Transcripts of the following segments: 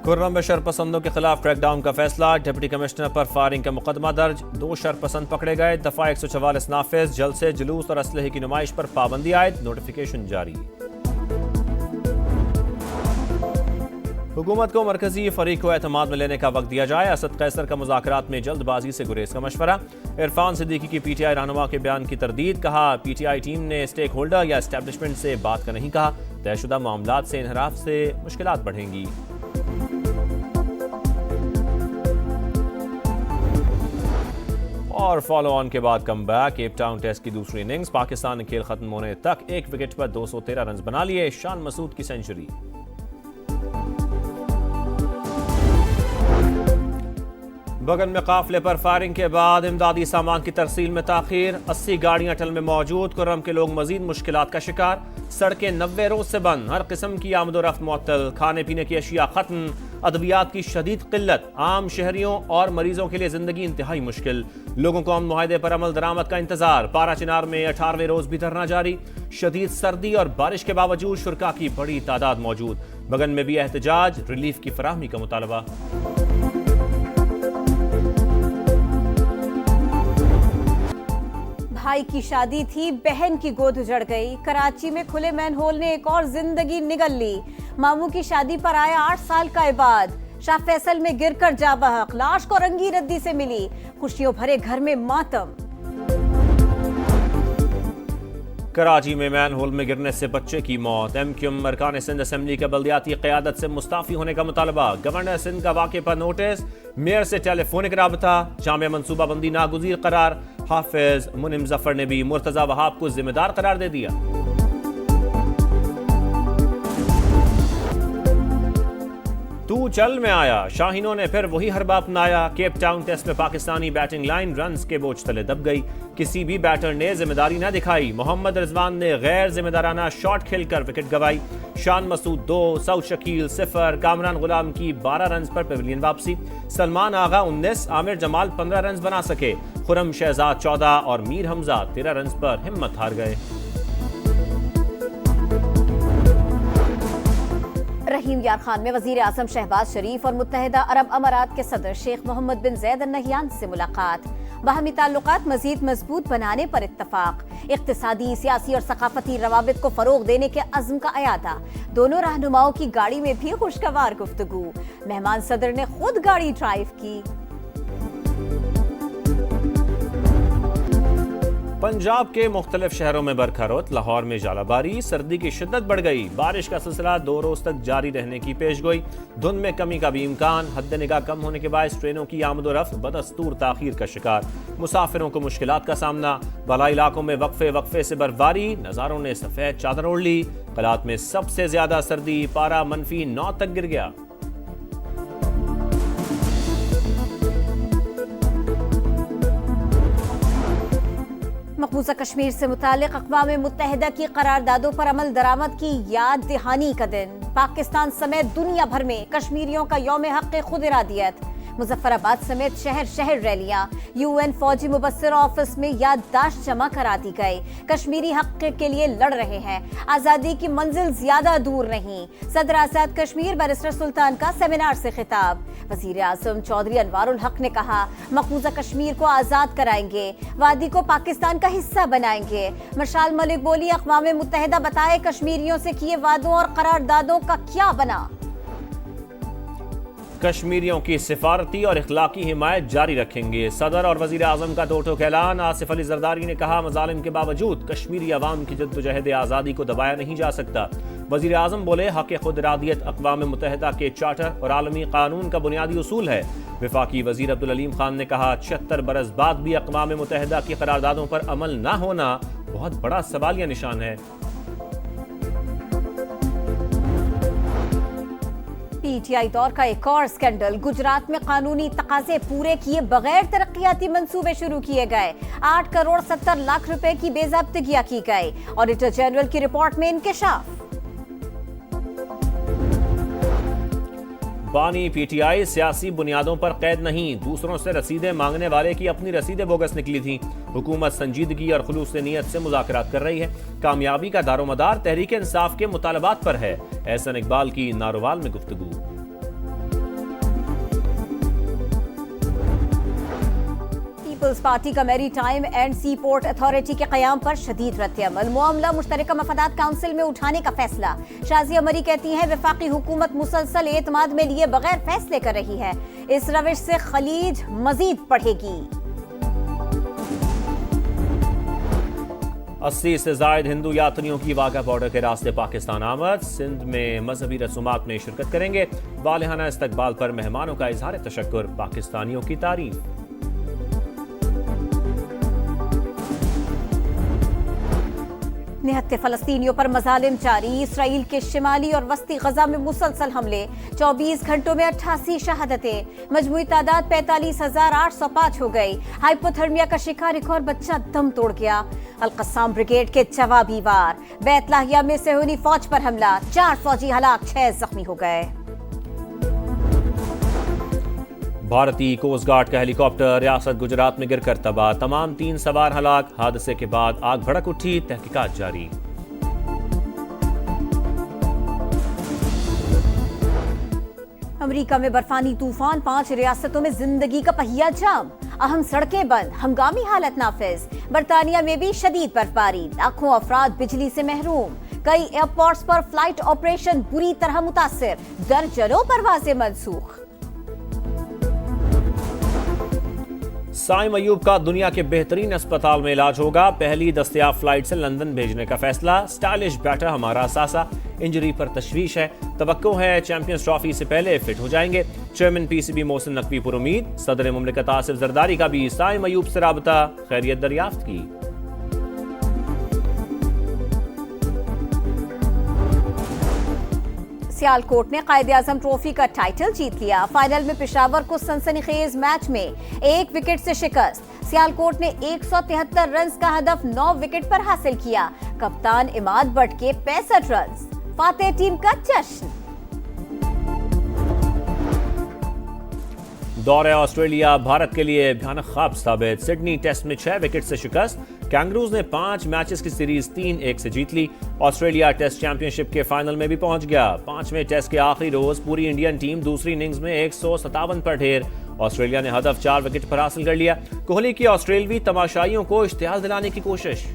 खुर्रम में शरपसंदों के खिलाफ क्रैकडाउन का फैसला। डिप्टी कमिश्नर पर फायरिंग का मुकदमा दर्ज। 2 शरपसंद पकड़े गए। दफा 144 नाफिज। जलसे, जुलूस और असलहे की नुमाइश पर पाबंदी आयद। नोटिफिकेशन जारी। हुकूमत को मरकजी फरीक को एतमाद में लेने का वक्त दिया जाए। असद कैसर का मुज़ाकरात में जल्दबाजी से गुरेज का मशवरा। इरफान सिद्दीकी की पीटीआई रहनुमा के बयान की तरदीद। कहा, पीटीआई टीम ने स्टेक होल्डर या एस्टेब्लिशमेंट से बात का नहीं कहा। तयशुदा मामलात से इनहराफ से मुश्किलात बढ़ेंगी। और फॉलो ऑन के बाद come back. Cape Town test की दूसरी इनिंग्स। पाकिस्तान ने खेल खत्म होने तक 1 विकेट पर 213 रन बना लिए। शान मसूद की सेंचुरी। बगन में काफिले पर फायरिंग के बाद इमदादी सामान की तरसील में ताखीर। 80 गाड़ियां टल में मौजूद। खुर्रम के लोग मजीद मुश्किलात का शिकार। सड़कें 90 रोज से बंद। हर किस्म की आमदोरफ्त मुअत्तल। खाने पीने की अशिया खत्म। अद्वियात की शदीद किल्लत। आम शहरियों और मरीजों के लिए जिंदगी इंतहाई मुश्किल। लोगों को अमन मुआहदे पर अमल दरामद का इंतजार। पारा चिनार में 18वें रोज भी धरना जारी। शदीद सर्दी और बारिश के बावजूद शुरका की बड़ी तादाद मौजूद। बगन में भी एहतजाज। रिलीफ की फराहमी का मुतालबा। भाई की शादी थी, बहन की गोद उजड़ गई। कराची में खुले मैनहोल ने एक और जिंदगी निगल ली। मामू की शादी पर आया 8 साल का इबाद। शाह फैसल में गिरकर जा बहक। लाश को रंगी रद्दी से मिली। खुशियों भरे घर में मातम। कराची में मैनहोल में गिरने से बच्चे की मौत। एमक्यूएम अरकान सिंध असेंबली के बल्दियाती क़यादत से मुस्ताफी होने का मुतालबा। गवर्नर सिंध का वाक़े पर नोटिस। मेयर से टेलीफोनिक राबता। जामिया मनसूबाबंदी नागुज़ीर करार। हाफिज मुनिम जफर ने भी मुर्तजा वहाब को जिम्मेदार करार दे दिया। तू चल में आया। शाहीनों ने फिर वही हरबा अपनाया। केप टाउन टेस्ट में पाकिस्तानी बैटिंग लाइन रन्स के बोझ तले दब गई। किसी भी बैटर ने जिम्मेदारी न दिखाई। मोहम्मद रिजवान ने गैर जिम्मेदाराना शॉट खेलकर विकेट गंवाई। शान मसूद 2, सऊद शकील 0। कामरान गुलाम की 12 रन पर पेविलियन वापसी। सलमान आगा 19, आमिर जमाल 15 रन बना सके। खुर्रम शहजाद 14 और मीर हमजा 13 रन पर हिम्मत हार गए। रहीम यार खान में वजीर आजम शहबाज शरीफ और मुत्तहिदा अरब अमारात के सदर शेख मोहम्मद बिन जैद अल नहयान से मुलाकात। बाहमी ताल्लुकात मजीद मजबूत बनाने पर इत्तफाक। इक्तिसादी, सियासी और सकाफती रवाबित को फरोग देने के अज़्म का अयादा। दोनों रहनुमाओं की गाड़ी में भी खुशगवार गुफ्तगू। मेहमान सदर ने खुद गाड़ी ड्राइव की। पंजाब के मुख्तलिफ शहरों में बरखा-रुत। लाहौर में जालाबारी। सर्दी की शिद्दत बढ़ गई। बारिश का सिलसिला 2 रोज तक जारी रहने की पेशगोई। धुंध में कमी का भी इम्कान। हद निगाह कम होने के बायस ट्रेनों की आमदोरफ्त बदस्तूर ताखीर का शिकार। मुसाफिरों को मुश्किलात का सामना। बालाई इलाकों में वक्फे से बर्फबारी। नज़ारों ने सफेद चादर ओढ़ ली। कलात में सबसे ज्यादा सर्दी। पारा -9 तक गिर गया। मकबूजा कश्मीर से मुतालिक अक़वाम मुत्तहिदा की करारदादों पर अमल दरामद की याद दहानी का दिन। पाकिस्तान समेत दुनिया भर में कश्मीरियों का यौम हक़ खुद इरादियत। मुजफ्फराबाद समेत शहर शहर रैलियां। यूएन फौजी मुबस्सिर ऑफिस में याददाश्त जमा करा दी गई। कश्मीरी हक़ के लिए लड़ रहे हैं। आज़ादी की मंजिल ज्यादा दूर नहीं। सदर आज़ाद कश्मीर बैरिस्टर सुल्तान का सेमिनार से खिताब। वज़ीर आज़म चौधरी अनवारुल हक ने कहा, मकबूजा कश्मीर को आज़ाद कराएंगे। वादी को पाकिस्तान का हिस्सा बनाएंगे। मशाल मलिक बोली, अक़वाम मुत्तहिदा बताए कश्मीरियों से किए वादों और करारदादों का क्या बना। कश्मीरियों की सिफारती और इखलाकी हिमायत जारी रखेंगे। सदर और वजीर आजम का दो टोक ऐलान। आसिफ अली जरदारी ने कहा, मजालिम के बावजूद कश्मीरी अवाम की जद्दोजहद आज़ादी को दबाया नहीं जा सकता। वजीर आजम बोले, हक़ खुद इरादियत अक़वाम मुत्तहिदा के चार्टर और आलमी कानून का बुनियादी उसूल है। वफाकी वजीर अब्दुल अलीम खान ने कहा, 76 बरस बाद भी अक़वाम मुत्तहिदा की करारदादों पर अमल न होना बहुत बड़ा सवालिया निशान है। पीटीआई दौर का एक और स्कैंडल। गुजरात में कानूनी तकाजे पूरे किए बगैर तरक्याती मंसूबे शुरू किए गए। 8 करोड़ 70 लाख रुपए की बेज़ाब्तिगियां की गई। ऑडिटर जनरल की रिपोर्ट में इंकशाफ। बानी पीटीआई सियासी बुनियादों पर कैद नहीं। दूसरों से रसीदें मांगने वाले की अपनी रसीदें बोगस निकली थी। हुकूमत संजीदगी और खुलूस नीयत से मुज़ाकरात कर रही है। कामयाबी का दारोमदार तहरीक इंसाफ के मुतालबात पर है। एहसन इकबाल की नारोवाल में गुफ्तगू। पीपल्स पार्टी का maritime and seaport authority के कयाम पर शदीद रद्द-ए-अमल। मामला मुश्तरका मफादात काउंसिल में उठाने का फैसला। शाजिया मरी कहती हैं वफाकी हुकूमत मुसलसल एतमाद में लिए बगैर फैसले कर रही है। इस रविश से खलीज मजीद बढ़ेगी। 80 से जायद हिंदू यात्रियों की वाघा बॉर्डर के रास्ते पाकिस्तान आमद। सिंध में मजहबी रसूमात में शिरकत करेंगे। वालिहाना इस्तकबाल पर मेहमानों का इजहार तशक्कुर, पाकिस्तानियों की तारीफ। निहत्ते फलस्तीनियों पर मजालिम जारी। इसराइल के शिमाली और वस्ती गजा में मुसलसल हमले। 24 घंटों में 88 शहादतें। मजमूई तादाद 45,805 हो गई। हाइपोथर्मिया का शिकार एक और बच्चा दम तोड़ गया। अल-कस्साम ब्रिगेड के जवाबी वार। बैतलाहिया में सेहूनी फौज पर हमला। 4 फौजी हलाक, 6 जख्मी हो गए। भारतीय कोस्ट गार्ड का हेलीकॉप्टर रियासत गुजरात में गिरकर तबाह। तमाम 3 सवार हलाक। हादसे के बाद आग भड़क उठी। तहकीकात जारी। अमेरिका में बर्फानी तूफान, 5 रियासतों में जिंदगी का पहिया जाम। अहम सड़कें बंद, हंगामी हालत नाफिज। बरतानिया में भी शदीद बर्फबारी। लाखों अफराद बिजली से महरूम। कई एयरपोर्ट्स पर फ्लाइट ऑपरेशन बुरी तरह मुतासिर। दर्जनों परवाजें मनसूख। साइम अयूब का दुनिया के बेहतरीन अस्पताल में इलाज होगा। पहली दस्तयाब फ्लाइट से लंदन भेजने का फैसला। स्टाइलिश बैटर हमारा सासा। इंजरी पर तशवीश है। तवक्को है चैंपियंस ट्रॉफी से पहले फिट हो जाएंगे। चेयरमैन पीसीबी मोहसिन नकवी पर उम्मीद। सदर मुमलिकत आसिफ जरदारी का भी साइम अयूब से राबता, खैरियत दरियाफ्त की। सियालकोट ने कायद-ए-आज़म ट्रॉफी का टाइटल जीत लिया। फाइनल में पेशावर को सनसनीखेज मैच में 1 विकेट से शिकस्त। सियालकोट ने 173 रन का हदफ 9 विकेट पर हासिल किया। कप्तान इमाद बट के 65 रन। फातेह टीम का जश्न। दौरे ऑस्ट्रेलिया भारत के लिए भयानक ख्वाब साबित। सिडनी टेस्ट में 6 विकेट से शिकस्त। कैंगरूज ने 5 मैचेस की सीरीज 3-1 से जीत ली। ऑस्ट्रेलिया टेस्ट चैंपियनशिप के फाइनल में भी पहुंच गया। 5वें टेस्ट के आखिरी रोज पूरी इंडियन टीम दूसरी इनिंग्स में 157 पर ढेर। ऑस्ट्रेलिया ने हदफ 4 विकेट पर हासिल कर लिया। कोहली की ऑस्ट्रेलवी तमाशाइयों को इश्तिहाल दिलाने की कोशिश।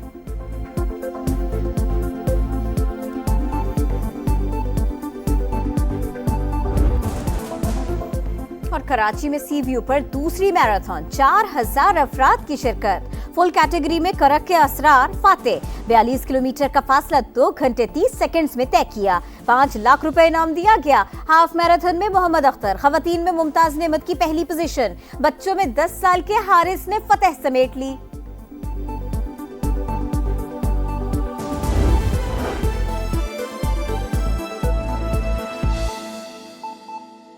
और कराची में सी व्यू पर दूसरी मैराथन, 4000 अफराद की शिरकत। फुल कैटेगरी में करक के असरार फातेह। 42 किलोमीटर का फासला 2 घंटे 30 सेकंड्स में तय किया। 5 लाख रुपए इनाम दिया गया। हाफ मैराथन में मोहम्मद अख्तर, खवातीन में मुमताज नेमत की पहली पोजीशन। बच्चों में 10 साल के हारिस ने फतह समेट ली।